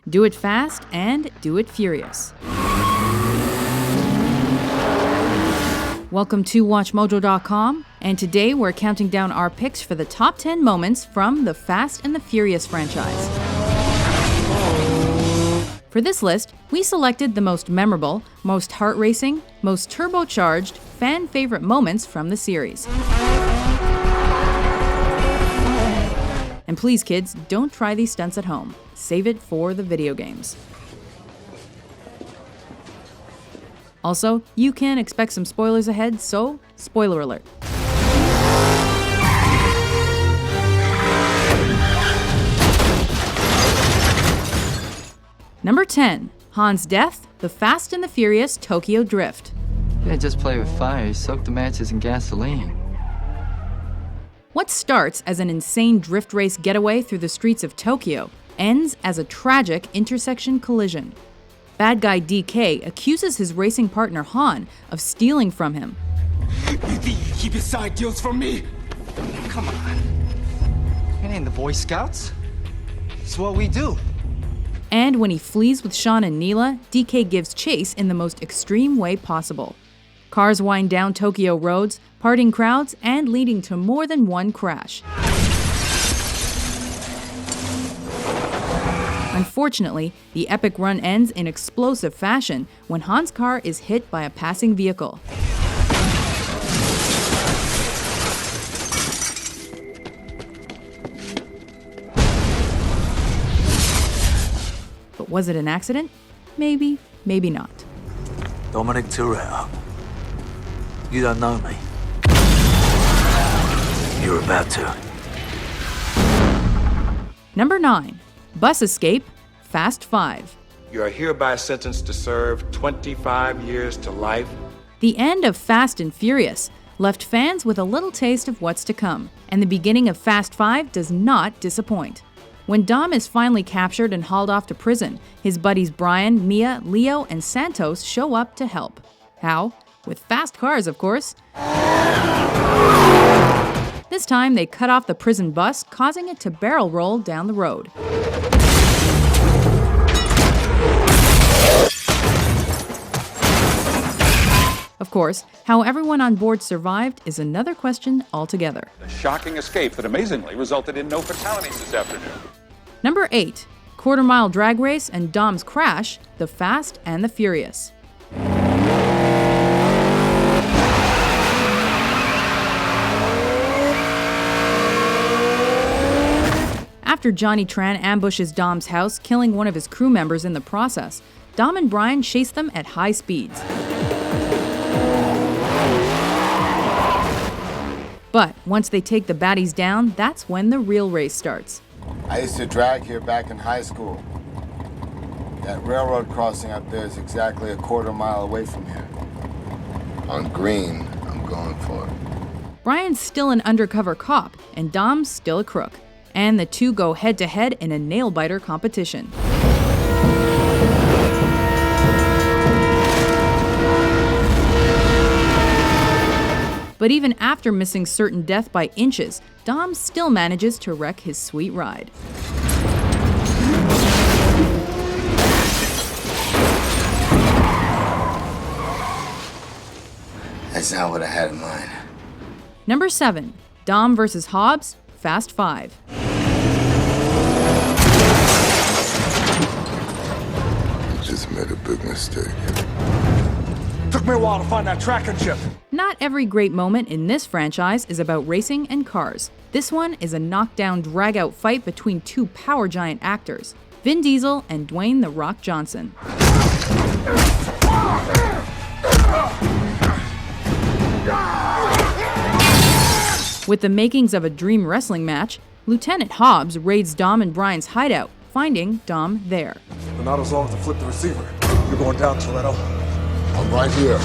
Do it fast and do it furious. Welcome to WatchMojo.com, and today we're counting down our picks for the top 10 moments from the Fast and the Furious franchise. For this list, we selected the most memorable, most heart-racing, most turbocharged, fan-favorite moments from the series. And please, kids, don't try these stunts at home. Save it for the video games. Also, you can expect some spoilers ahead, so spoiler alert. Number 10. Han's death, the Fast and the Furious Tokyo Drift. You didn't just play with fire, soak the matches in gasoline. What starts as an insane drift race getaway through the streets of Tokyo ends as a tragic intersection collision. Bad guy DK accuses his racing partner Han of stealing from him. You think you keep his side deals from me? Come on. It ain't the Boy Scouts. It's what we do. And when he flees with Sean and Nile, DK gives chase in the most extreme way possible. Cars wind down Tokyo roads, parting crowds, and leading to more than one crash. Unfortunately, the epic run ends in explosive fashion when Han's car is hit by a passing vehicle. But was it an accident? Maybe, maybe not. Dominic Toretto. You don't know me. You're about to. Number 9. Bus Escape, Fast 5. You are hereby sentenced to serve 25 years to life. The end of Fast and Furious left fans with a little taste of what's to come, and the beginning of Fast 5 does not disappoint. When Dom is finally captured and hauled off to prison, his buddies Brian, Mia, Leo, and Santos show up to help. How? With fast cars, of course. This time, they cut off the prison bus, causing it to barrel roll down the road. Of course, how everyone on board survived is another question altogether. A shocking escape that amazingly resulted in no fatalities this afternoon. Number 8. Quarter-mile drag race and Dom's crash, the Fast and the Furious. After Johnny Tran ambushes Dom's house, killing one of his crew members in the process, Dom and Brian chase them at high speeds. But once they take the baddies down, that's when the real race starts. I used to drag here back in high school. That railroad crossing up there is exactly a quarter-mile away from here. On green, I'm going for it. Brian's still an undercover cop, and Dom's still a crook. And the two go head-to-head in a nail-biter competition. But even after missing certain death by inches, Dom still manages to wreck his sweet ride. That's not what I had in mind. Number 7. Dom vs. Hobbs, Fast 5. Just made a big mistake. Took me a while to find that tracking chip. Not every great moment in this franchise is about racing and cars. This one is a knockdown, drag-out fight between two power giant actors, Vin Diesel and Dwayne "The Rock" Johnson. With the makings of a dream wrestling match, Lieutenant Hobbs raids Dom and Brian's hideout, finding Dom there. But not as long as I flip the receiver. You're going down, Toretto. I'm right here.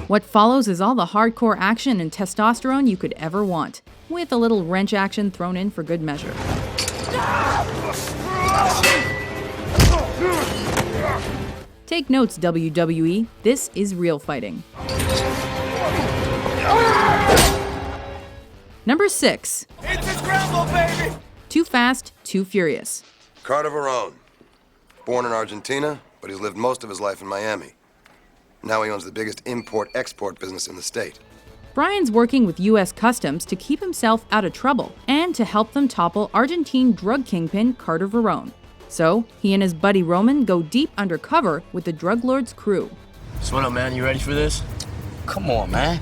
What follows is all the hardcore action and testosterone you could ever want, with a little wrench action thrown in for good measure. Take notes, WWE. This is real fighting. Number 6. It's a scramble, baby! Too Fast, Too Furious. Carter Verone. Born in Argentina, but he's lived most of his life in Miami. Now he owns the biggest import-export business in the state. Brian's working with U.S. Customs to keep himself out of trouble and to help them topple Argentine drug kingpin Carter Verone. So, he and his buddy Roman go deep undercover with the drug lord's crew. So what up, man? You ready for this? Come on, man.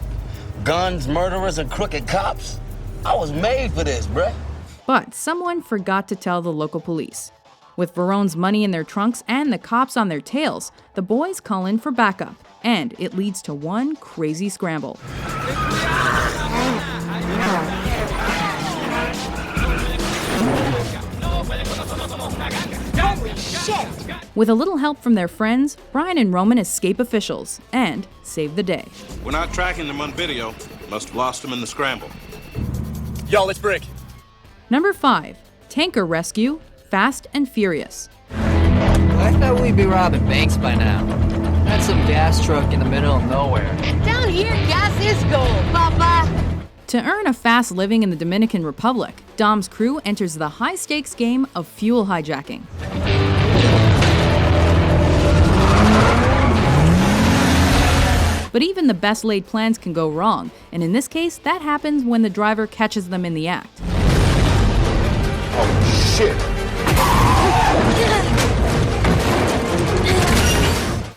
Guns, murderers, and crooked cops? I was made for this, bruh. But someone forgot to tell the local police. With Verone's money in their trunks and the cops on their tails, the boys call in for backup, and it leads to one crazy scramble. Holy shit! With a little help from their friends, Brian and Roman escape officials and save the day. We're not tracking them on video. Must have lost them in the scramble. Yo, let's break. Number 5. Tanker Rescue, Fast and Furious. I thought we'd be robbing banks by now. That's some gas truck in the middle of nowhere. Down here, gas is gold, Papa! To earn a fast living in the Dominican Republic, Dom's crew enters the high-stakes game of fuel hijacking. But even the best-laid plans can go wrong, and in this case, that happens when the driver catches them in the act. Oh, shit!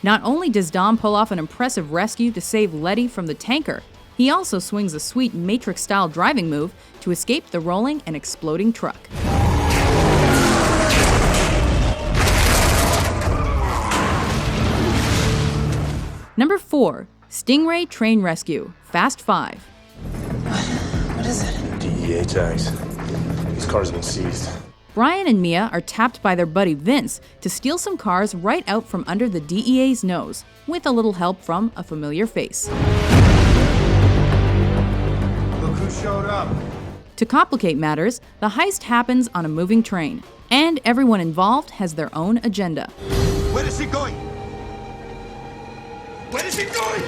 Not only does Dom pull off an impressive rescue to save Letty from the tanker, he also swings a sweet Matrix-style driving move to escape the rolling and exploding truck. Number 4. Stingray Train Rescue, Fast 5. What is it? DEA tags. These cars have been seized. Brian and Mia are tapped by their buddy Vince to steal some cars right out from under the DEA's nose, with a little help from a familiar face. Look who showed up. To complicate matters, the heist happens on a moving train, and everyone involved has their own agenda. Where is he going? Where is he going?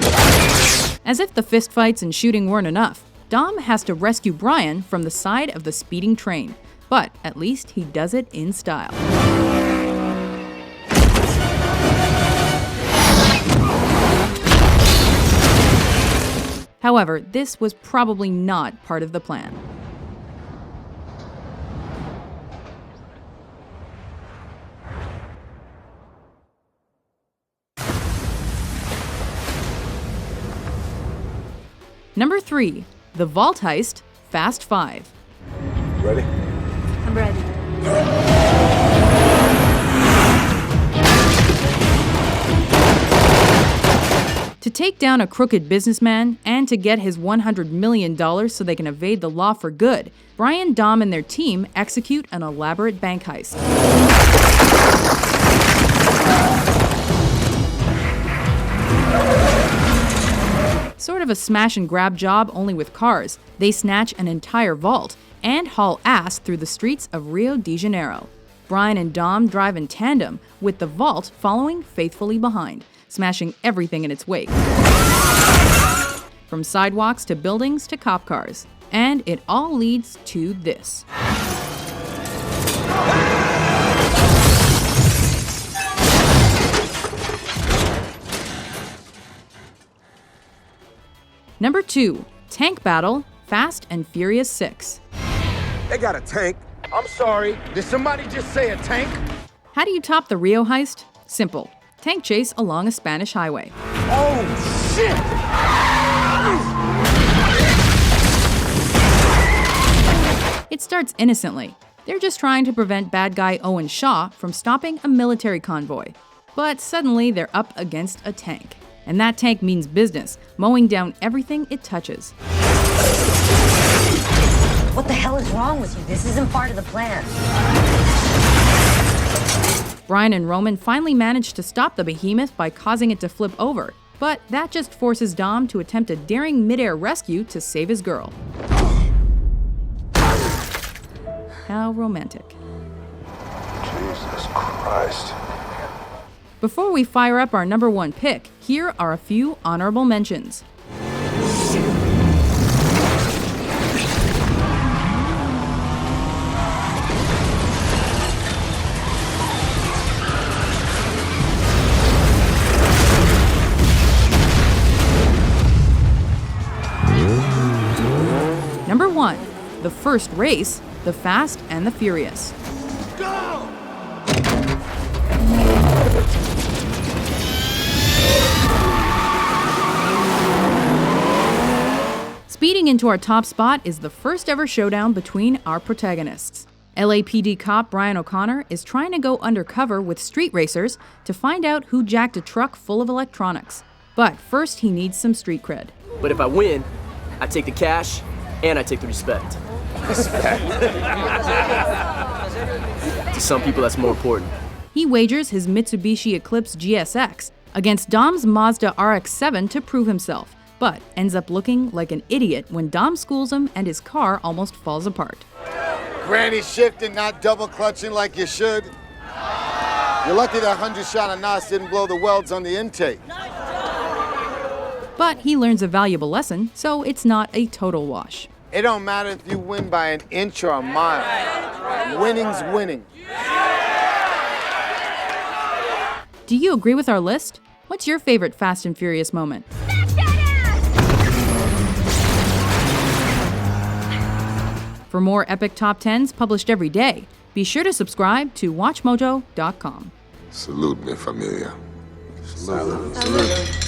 As if the fistfights and shooting weren't enough, Dom has to rescue Brian from the side of the speeding train, but at least he does it in style. However, this was probably not part of the plan. Number 3. The Vault Heist, Fast 5. Ready? I'm ready. To take down a crooked businessman and to get his $100 million so they can evade the law for good, Brian, Dom, and their team execute an elaborate bank heist. Sort of a smash and grab job, only with cars. They snatch an entire vault and haul ass through the streets of Rio de Janeiro. Brian and Dom drive in tandem, with the vault following faithfully behind, smashing everything in its wake. From sidewalks to buildings to cop cars. And it all leads to this. Number 2. Tank Battle, Fast and Furious 6. They got a tank. I'm sorry. Did somebody just say a tank? How do you top the Rio heist? Simple. Tank chase along a Spanish highway. Oh, shit! It starts innocently. They're just trying to prevent bad guy Owen Shaw from stopping a military convoy. But suddenly they're up against a tank. And that tank means business, mowing down everything it touches. What the hell is wrong with you? This isn't part of the plan. Brian and Roman finally manage to stop the behemoth by causing it to flip over, but that just forces Dom to attempt a daring midair rescue to save his girl. How romantic. Jesus Christ. Before we fire up our number 1 pick, here are a few honorable mentions. Number 1. The first race, The Fast and the Furious. Speeding into our top spot is the first ever showdown between our protagonists. LAPD cop Brian O'Connor is trying to go undercover with street racers to find out who jacked a truck full of electronics. But first he needs some street cred. But if I win, I take the cash and I take the respect. To some people, that's more important. He wagers his Mitsubishi Eclipse GSX against Dom's Mazda RX-7 to prove himself, but ends up looking like an idiot when Dom schools him and his car almost falls apart. Granny shifting, not double clutching like you should. You're lucky that 100-shot of NOS didn't blow the welds on the intake. But he learns a valuable lesson, so it's not a total wash. It don't matter if you win by an inch or a mile. Winning's winning. Do you agree with our list? What's your favorite Fast and Furious moment? For more epic top 10s published every day, be sure to subscribe to WatchMojo.com. Salute, mi familia. Salute.